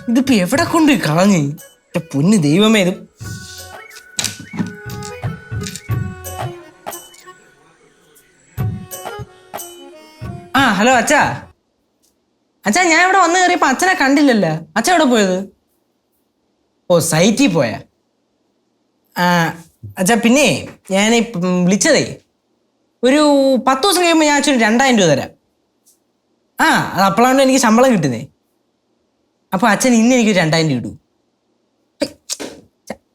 ഇതിപ്പോ എവിടെ കൊണ്ട് കളഞ്ഞ് പൊന്ന് ദൈവമേ ഇത്. ആ ഹലോ അച്ഛാ. അച്ഛാ ഞാൻ ഇവിടെ വന്ന് കയറിയപ്പോ അച്ഛനെ കണ്ടില്ലല്ലോ. അച്ഛൻ എവിടെ പോയത്? ഓ സൈറ്റിൽ പോയാ. ആ അച്ഛാ പിന്നെ ഞാൻ വിളിച്ചതേ, ഒരു 10 ദിവസം കഴിയുമ്പോൾ ഞാൻ അച്ഛന് 2000 രൂപ തരാം. ആ അത് അപ്പോഴാണ് എനിക്ക് ശമ്പളം കിട്ടുന്നേ. അപ്പൊ അച്ഛൻ ഇന്ന് എനിക്ക് 2000 രൂപ ഇടൂ.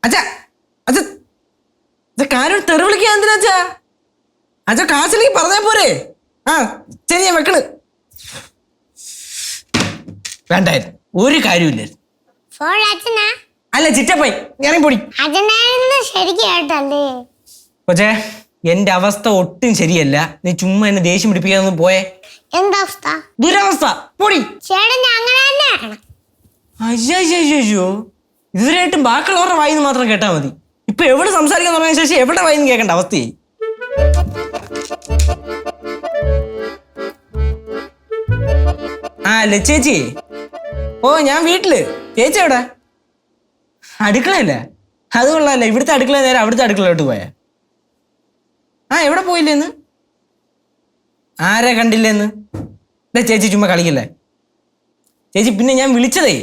അച്ഛാ അച്ഛ കാര്യം തെറി വിളിക്കാൻ എന്തിനാ അച്ഛാ? അച്ഛാ കാശിലേക്ക് പറഞ്ഞാ പോരെ. ആ ശരി ഞാൻ വെക്കണ്. 2000 ഒരു കാര്യമില്ലായിരുന്നു. അല്ല ചിറ്റപ്പോയി ഇറങ്ങി പൊടി. കൊച്ചേ എന്റെ അവസ്ഥ ഒട്ടും ശരിയല്ല. നീ ചുമ്മാ എന്നെ ദേഷ്യം പിടിപ്പിക്കാന്ന് പോയേ. എന്താവസ്ഥ? ദുരവസ്ഥ പൊടി. അയ്യോ ഇതുവരെയായിട്ടും ബാക്കിയുള്ളവരുടെ വായിന്ന് മാത്രം കേട്ടാ മതി. ഇപ്പൊ എവിടെ സംസാരിക്കാൻ തുടങ്ങിയ ശേഷം എവിടെ വായിന്ന് കേൾക്കേണ്ട അവസ്ഥയായി. ആ ചേച്ചി. ഓ ഞാൻ വീട്ടില്. ചേച്ചി എവിടെ? അടുക്കളയല്ലേ? അത് കൊള്ളാല്ലേ. ഇവിടുത്തെ അടുക്കള നേരെ അവിടുത്തെ അടുക്കളയിലോട്ട് പോയാ. ആ എവിടെ പോയില്ലേന്ന്? ആരെ കണ്ടില്ലേന്ന്? ചേച്ചി ചുമ്മാ കളിക്കല്ലേ ചേച്ചി. പിന്നെ ഞാൻ വിളിച്ചതേ,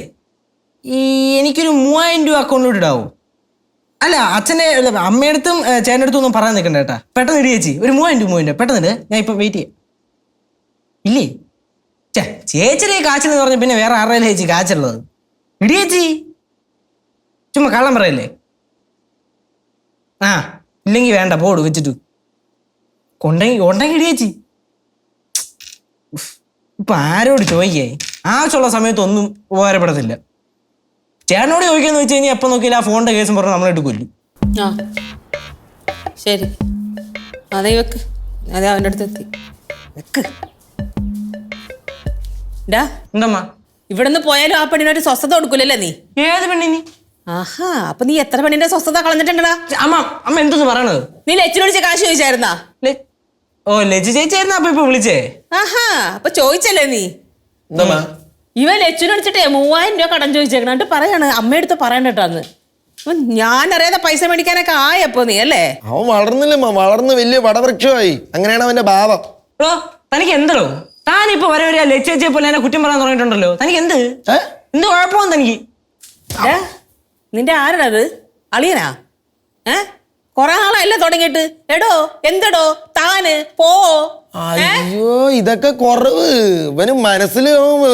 എനിക്കൊരു 3000 രൂപ അക്കൗണ്ടിലോട്ട് ഇടാവോ? അല്ല അച്ഛനെ അമ്മയടുത്തും ചേട്ടനടുത്തും ഒന്നും പറയാൻ നിൽക്കണ്ട കേട്ടാ. പെട്ടെന്ന് ഇടി ചേച്ചി. ഒരു 3000 രൂപ പെട്ടെന്ന്. ഞാൻ ഇപ്പൊ വെയിറ്റ് ചെയ്യാം. ഇല്ലേ ചേച്ചിയുടെ കാച്ചെന്ന് പറഞ്ഞ പിന്നെ വേറെ ആരുടെയല്ലേ ചേച്ചി കാച്ചുള്ളത്? ഇടി ചേച്ചി. ചുമ്മാ കള്ളം പറയല്ലേ. ആ ഇല്ലെങ്കിൽ വേണ്ട പോട് വെച്ചിട്ട്. ഉണ്ടെങ്കിൽ ഇടി ചേച്ചി. ഇപ്പൊ ആരോട് ചോദിക്കേ? ആവശ്യമുള്ള സമയത്ത് ഒന്നും ഉപകാരപ്പെടത്തില്ല. ചേട്ടനോട് ചോദിക്കാന്ന് വെച്ച് കഴിഞ്ഞാൽ എപ്പം നോക്കിയാലും ആ ഫോണിന്റെ കേസും പറഞ്ഞ് നമ്മളായിട്ട് കൊല്ലും. ആ ശരി അതേ വെക്ക്. അതെ അവൻ്റെ അടുത്ത് എത്തി വെക്ക്. എന്തമ്മ ഇവിടുന്ന് പോയാലും ആ പെണ്ണിനൊരു സ്വസ്ഥത കൊടുക്കൂലല്ലേ നീ? ഏത് പെണ്ണിനി? ആഹാ അപ്പൊ നീ എത്ര പെണ്ണിന്റെ സ്വസ്ഥത കളഞ്ഞിട്ടുണ്ടടാ? അമ്മ എന്തെന്ന് പറയണത്? നീ ലച്ചിന് വിളിച്ച കാശ് ചോദിച്ചായിരുന്നാ? ഓ ലച്ചു ചേച്ചിയായിരുന്ന അപ്പൊ ഇപ്പൊ വിളിച്ചേ? ആഹാ അപ്പൊ ചോദിച്ചല്ലേ നീ? ഇവൻ ലച്ചിന് വിളിച്ചിട്ടേ 3000 രൂപ കടം ചോദിച്ചേക്കണം. എന്നിട്ട് പറയാണ് അമ്മയടുത്ത് പറയണ്ടട്ടാന്ന്. ഞാൻ അറിയാതെ പൈസ മേടിക്കാനൊക്കെ ആയപ്പോ നീ അല്ലേ? അവൻ വളർന്നില്ലമ്മ, വളർന്ന് വലിയ വടവൃക്ഷമായി. അങ്ങനെയാണ് അവന്റെ ഭാവം. ഓ തനിക്ക് എന്തോ? താനിപ്പോ വരെ ലച്ചേച്ചിയെ പോലെ എന്നെ കുറ്റം പറയാൻ തുടങ്ങിയിട്ടുണ്ടല്ലോ. തനിക്ക് എന്ത് കുഴപ്പമോ തനിക്ക്? നിന്റെ ആരാത്? അളിയനാ? കൊറേ നാളല്ലേ തുടങ്ങിയിട്ട്? എടോ എന്തടോ താന് പോ. അയ്യോ ഇതൊക്കെ കുറവ്. ഇവന് മനസ്സിൽ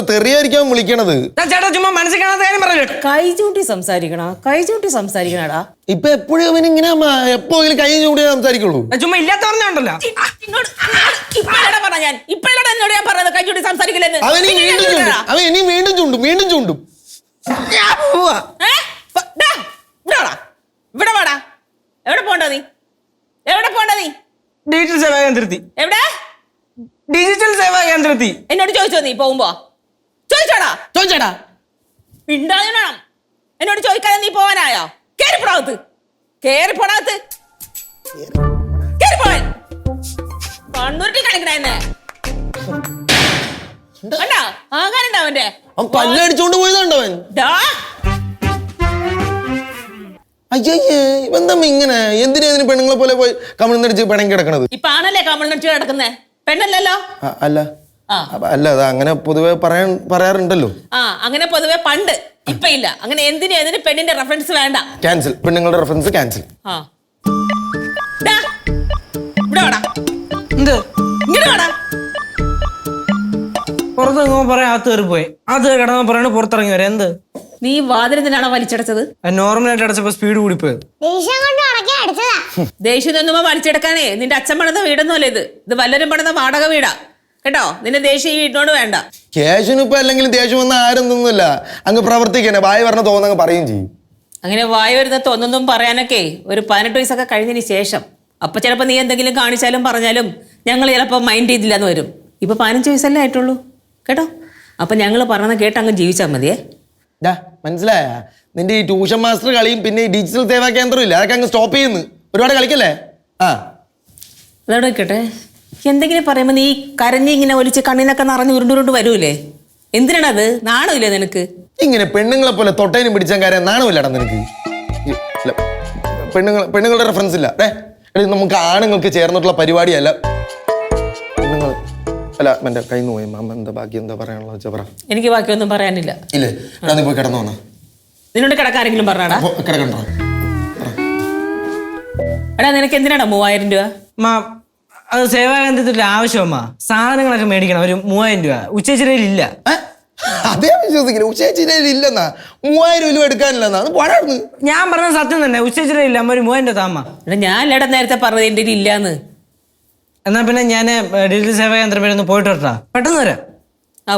തെറിയായിരിക്കും വിളിക്കണത്. ചേട്ടാ ചുമ്മാ മനസ്സിൽ കാണാത്ത കാര്യം പറയല്ലേ. കൈ ചൂണ്ടി സംസാരിക്കണടാ. ഇപ്പൊ എപ്പോഴും ഇവൻ ഇങ്ങനെ എപ്പോഴും കൈ ചൂടി സംസാരിക്കുള്ളൂ. ചുമ്മാ ഇല്ലാത്ത പറഞ്ഞോണ്ടല്ലോ. അവൻ ഇനി വീണ്ടും ചൂണ്ടും. ഇവിടെ വാടാ. എവിടെ പോണ്ട നീ? ഡിജിറ്റൽ സേവാ കേന്ദ്രത്തിൽ. എവിടെ? ഡിജിറ്റൽ സേവാ കേന്ദ്രത്തിൽ. എന്നോട് ചോദിച്ചോ നീ പോകുമ്പോ? ചോദിച്ചോടാ മിണ്ടാതിരണം. എന്നോട് ചോദിക്കാതെ നീ പോവാനായോ? കേറിപ്പോടാത്ത് കേറിപ്പോവാൻ കണ്ണൂരിൽ കാണിക്കണ ആകാനുണ്ടോ അവന്റെ? പല്ലടിച്ചോണ്ട് പോയതാണ്ടവൻ. അയ്യേ ഇവന്തമ്മ ഇങ്ങനെ എന്തിനാ പെണ്ണുങ്ങളെ പോലെ പോയി കമിഴ്ന്നടിച്ച് പിണങ്ങി കിടക്കണത്? ഇപ്പൊ ആണല്ലേ കമിഴ്ന്നടിച്ച് കിടക്കുന്നേ? പെണ്ണല്ലോ. അല്ല അത് അങ്ങനെ പൊതുവെ പറയാറുണ്ടല്ലോ. അങ്ങനെ പൊതുവെ പണ്ട്. ഇപ്പൊ ഇല്ല. അങ്ങനെ എന്തിനു പെണ്ണിന്റെ റെഫറൻസ് വേണ്ട. ക്യാൻസൽ. പെണ്ണുങ്ങളുടെ റെഫറൻസ് ക്യാൻസൽ. പുറത്ത് പറയാൻ അകത്ത് കയറി പോയി. അത് കിടന്ന പറയണ പുറത്തിറങ്ങി വരാം. എന്ത് നീ വാതിലെന്തിനാണോ വലിച്ചടച്ചത്? നോർമലായിട്ട് അടച്ചപ്പോ സ്പീഡ് കൂടിപ്പോയത്. ദേഷ്യം തോന്നുമ്പോ വലിച്ചെടുക്കാനേ. നിന്റെ അച്ഛൻ പണിത വീടൊന്നും അല്ലേ ഇത് വല്ലരും പണിത വാടക വീടാ കേട്ടോ. നിന്റെ ദേഷ്യം ഈ വീട്ടിനോട് വേണ്ട. കേശുന് ഇപ്പൊ അല്ലെങ്കിലും ദേഷ്യം വന്ന ആരും ഒന്നുമില്ല. അങ്ങ് പ്രവർത്തിക്കണേ. വായ പറഞ്ഞ തോന്നങ്ങ് പറയുകയും ചെയ്യും. അങ്ങനെ വായ വരുന്ന തോന്നുന്നതും പറയാനൊക്കെ ഒരു 18 വയസ്സൊക്കെ കഴിഞ്ഞതിന് ശേഷം. അപ്പൊ ചിലപ്പോ നീ എന്തെങ്കിലും കാണിച്ചാലും പറഞ്ഞാലും ഞങ്ങൾ ചിലപ്പോ മൈൻഡ് ചെയ്തില്ലെന്ന് വരും. ഇപ്പൊ 15 വയസ്സല്ലേ ആയിട്ടുള്ളൂ കേട്ടോ. അപ്പൊ ഞങ്ങൾ പറഞ്ഞ കേട്ട് അങ്ങ് ജീവിച്ചാൽ മതിയേ. മനസ്സിലായ? നിന്റെ ഈ ട്യൂഷൻ മാസ്റ്റർ കളിയും പിന്നെ ഈ ഡിജിറ്റൽ സേവാ കേന്ദ്രം ഇല്ല, അതൊക്കെ അങ്ങ് സ്റ്റോപ്പ് ചെയ്യുന്നു. ഒരുപാട് കളിക്കല്ലേ? അതവിടെ വെക്കട്ടെ. എന്തെങ്കിലും പറയുമ്പോ നീ കരഞ്ഞ് ഇങ്ങനെ ഒലിച്ച് കണ്ണിനൊക്കെ നിറഞ്ഞ് ഉരുണ്ടുരുണ്ട് വരൂലേ? എന്തിനാണത്? നാണമില്ലേ നിനക്ക്? ഇങ്ങനെ പെണ്ണുങ്ങളെ പോലെ തൊട്ടേനും പിടിച്ചാൻ കാര്യം നാണമില്ലടാ നിനക്ക്. അല്ല, പെണ്ണുങ്ങളുടെ റെഫറൻസ് ഇല്ല. നമുക്ക് ആണുങ്ങൾക്ക് ചേർന്നിട്ടുള്ള പരിപാടിയല്ല. പെണ്ണുങ്ങൾ അല്ല, എന്റെ കയ്യിൽ നിന്ന് പോയി. മാമ എന്താ ബാക്കി എന്താ പറയാനുള്ള വെച്ചാ പറ. എനിക്ക് ബാക്കിയൊന്നും പറയാനില്ല. ഇല്ലേ, നീ പോയി കിടന്നു വന്നാ. നിന്നോട് കിടക്കാരെങ്കിലും പറഞ്ഞാടാ? കിടക്കണ്ടോ? എടാ നിനക്ക് എന്തിനാടാ 3000 രൂപ? അമ്മ അത് സേവാകേന്ദ്രത്തിൽ ആവശ്യമമ്മ. സാധനങ്ങളൊക്കെ മേടിക്കണം, ഒരു 3000 രൂപ ഉച്ചച്ചിരയിലില്ല. അതേ വിശ്വസിക്കില്ല. ഉച്ചേച്ചിയിൽ ഇല്ലെന്നാ, 3000 രൂപ എടുക്കാനില്ലെന്നാ. അത് പോടായിരുന്നു. ഞാൻ പറഞ്ഞ സത്യം തന്നെ, ഉച്ചച്ചിരയില്ല. അമ്മ ഒരു 3000 രൂപ താമ്മ. എടാ ഞാൻ അല്ലേടാ നേരത്തെ പറഞ്ഞത് എൻ്റെ ഇല്ലാന്ന്. എന്നാ പിന്നെ ഞാൻ ഡിജിറ്റൽ സേവാകേന്ദ്രം വരെ ഒന്ന് പോയിട്ട് വരട്ടാ, പെട്ടെന്ന് വരാം. ആ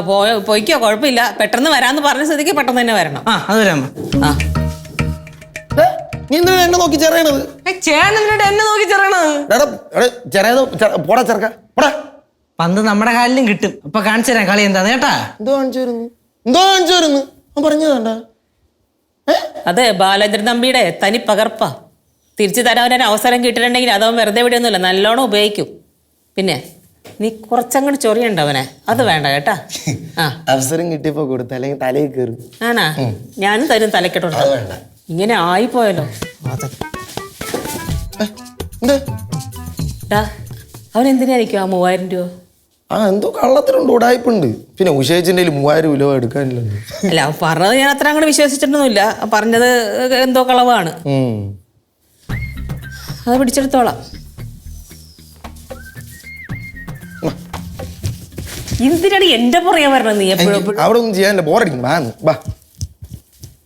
പോയിക്കോ, കുഴപ്പമില്ല. പെട്ടെന്ന് വരാന്ന് പറഞ്ഞ സ്ഥിതിക്ക് പെട്ടെന്ന് തന്നെ വരണം. ആ അത് വരാം. ആ നീ എന്തിനാ എന്നെ നോക്കി ചെറിയണത്? ചേട്ടനോട് എന്നെ നോക്കി ചെറണത്. പോടാ ചെറുക്ക, പോടാ. പന്ത് നമ്മുടെ കാലിലും കിട്ടും. അപ്പൊ കാണിച്ചു തരാം കളി എന്താന്ന് കേട്ടാ. എന്തോ കാണിച്ചു വരുന്നു പറഞ്ഞതാണ്ടാ. അതെ, ബാലേന്ദ്രൻ തമ്പിയുടെ തനി പകർപ്പാ. തിരിച്ചു തരാൻ ഒരു അവസരം കിട്ടിയിട്ടുണ്ടെങ്കിൽ അതവൻ വെറുതെ വിടുന്നില്ല, നല്ലോണം ഉപയോഗിക്കും. പിന്നെ നീ കുറച്ചങ്ങോട്ട് ചൊറിയുണ്ടവനെ, അത് വേണ്ട കേട്ടാ. ആ അവസരം കിട്ടിയപ്പോ കൊടുത്ത, അല്ലെങ്കിൽ തലയിൽ കയറി. ആണാ? ഞാനും തരും തലക്കെട്ടുണ്ട്. ഇങ്ങനെ ആയിപ്പോയല്ലോ. അവൻ എന്തിനായിരിക്കും ആ 3000 രൂപ? എന്തോ കള്ളത്തിലുണ്ട്, ഉടായ്പുണ്ട്. പിന്നെ ഉഷേച്ചിന്റെ 3000 രൂപ എടുക്കാനില്ലെന്ന്. അല്ല, അവൻ പറഞ്ഞത് ഞാൻ അത്ര അങ്ങോട്ട് വിശ്വസിച്ചിട്ടൊന്നുമില്ല. പറഞ്ഞത് എന്തോ കളവാണ്. അത് പിടിച്ചെടുത്തോളാം. എന്തിനാണ് എന്റെ പുറകെ വരണം നീ എപ്പോഴും? അവിടെ ഒന്നും ചെയ്യാനില്ല, ബോറടിക്കും. വാ